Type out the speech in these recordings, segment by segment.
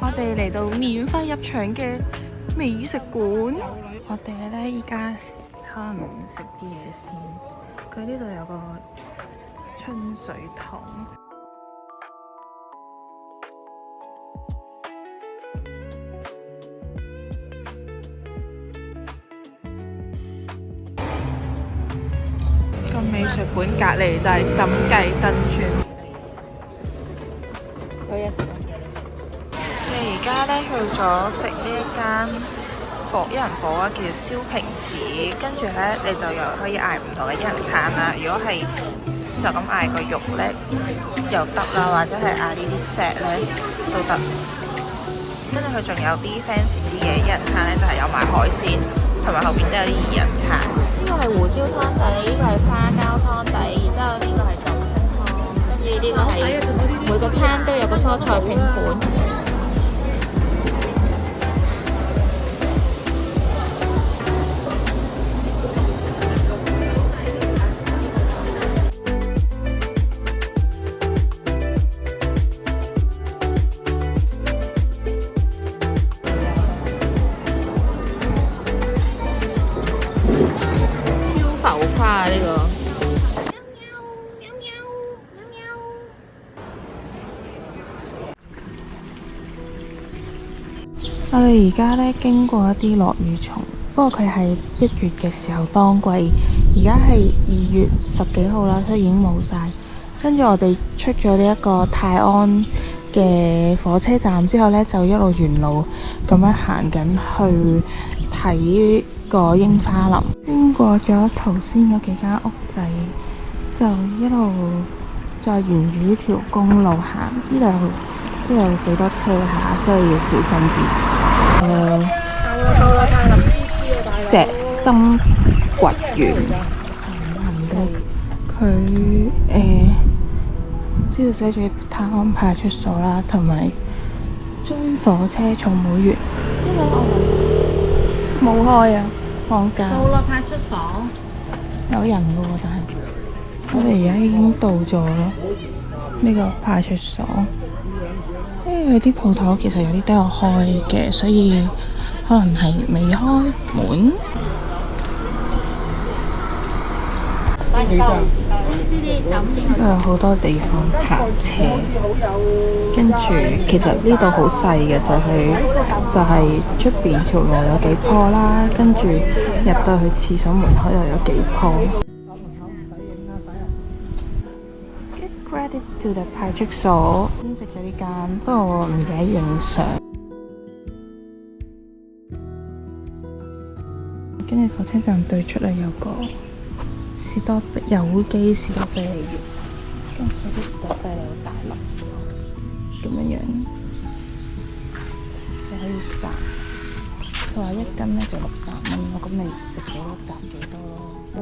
我哋嚟到免費入場嘅美食館，我哋咧依家可能食啲嘢先。佢呢度有個春水堂，個美術館隔離就係審計新村。有嘢食啊！你而家咧去咗食呢一間一人火鍋叫做燒瓶子，跟住咧你就又可以嗌唔同嘅一人餐啦。如果係就咁嗌個肉咧又得啦，或者係嗌呢啲石咧都得。跟住佢仲有啲 fancy 啲嘅一人餐咧，就係有埋海鮮，同埋後邊都有啲二人餐。呢個係胡椒湯底，呢個係花膠湯底，然之後呢個係狀清湯，跟住呢個係每個餐都有個蔬菜拼盤。浮誇啊！呢個我哋而家咧經過一啲落雨松，不過佢係1月嘅時候當季，而家係2月10幾號啦，所以已經冇晒。跟住我哋出咗呢一個泰安嘅火車站之後咧，就一路沿路咁樣行緊去睇個櫻花林，經過咗頭先嗰幾間屋仔，就一路再沿住呢條公路行。呢度都有幾多車下，所以要小心啲。石心掘園行到佢呢度寫住泰安派出所啦，同埋追火車草莓園。冇開啊！放假。到啦，派出所。有人嘅喎，但係我哋而家已經到咗咯。呢個派出所，因為佢啲鋪頭其實有啲都有開嘅，所以可能係未開門。都有好多地方泊車，跟住其實呢度好細嘅，就係出邊條路有幾棵啦，跟住入到去廁所門口又有幾棵。Give credit to the 派出所，先食咗呢間，不過我唔記得影相。跟住火車站對出嚟有個有機士多啤梨園，跟住嗰啲士多啤梨好大粒，咁樣你可以摘。佢話1斤咧就600蚊咯，咁你食幾多摘幾多咯。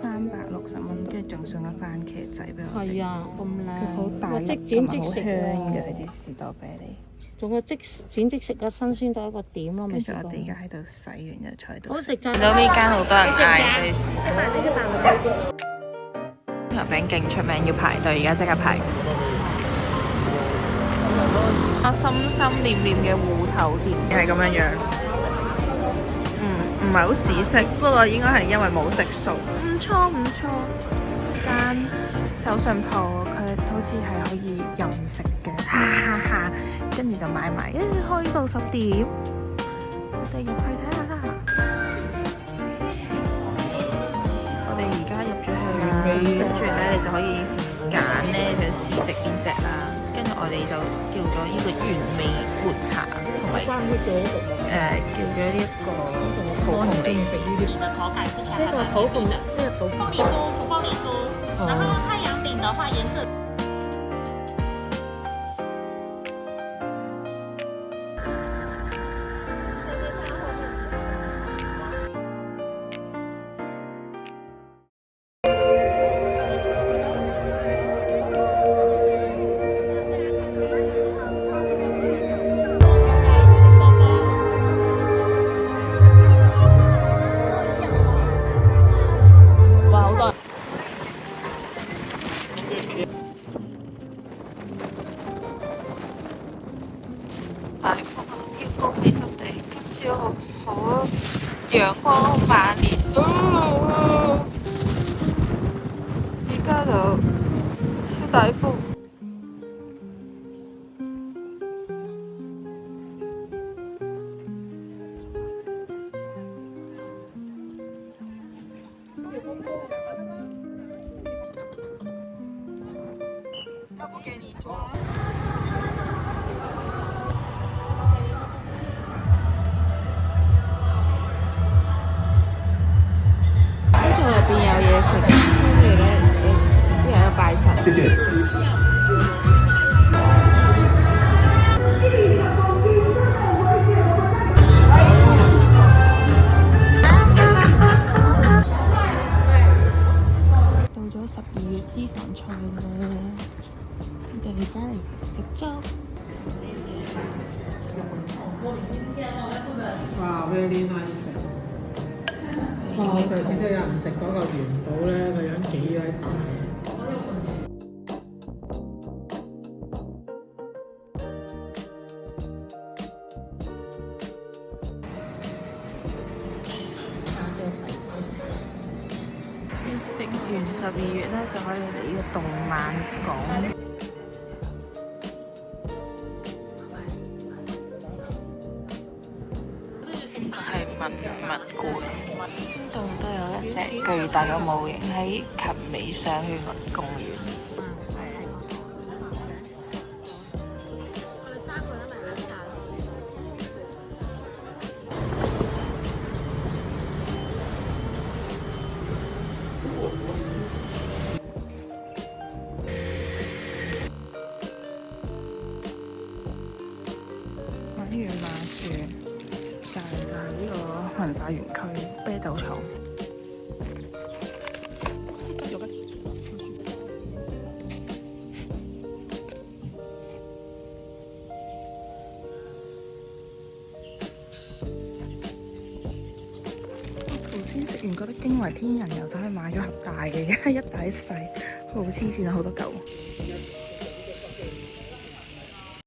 360蚊，跟住仲送咗番茄仔俾我哋。係啊，咁靚。佢好大粒同埋好香嘅啲士多啤梨。仲有即剪即食嘅新鮮到一個點咯，咪食過。我哋而家喺度洗完就坐喺度。好食咗。見到呢間好多人嗌，牛餅勁出名，要排隊，而家即刻排。我心心念念嘅芋頭甜係咁樣樣，唔係好紫色，不過應該係因為冇色素。唔錯唔錯，間手信鋪佢好似係可以任食嘅，哈哈哈！跟住就買埋，開到10點，我哋入去睇下啦。我哋而家入咗去啦，跟住咧你就可以揀咧想試食邊隻啦。跟住我哋就叫咗呢個原味抹茶，同埋叫咗呢一個土鳳梨絲。呢個土鳳梨酥，鳳梨酥，然後太陽餅的話顏色。朝好陽光好猛烈，而家就超大風。呢度入邊有嘢食，跟住咧啲人有拜神。謝謝。到咗12月私房菜啦，我哋而家嚟食粥。哇 very nice！ 哇，我就見到有人食嗰個元寶咧，個樣幾鬼大。食完12月咧，就可以嚟呢個動漫港。呢個係文物館，呢度都有一隻巨大嘅模型喺禽美商圈公園。玩完馬樹，隔離就係呢個文化園區啤酒廠。頭先食完覺得驚為天人，又走去買咗盒大嘅，一大一細，好黐線啊！好多嚿。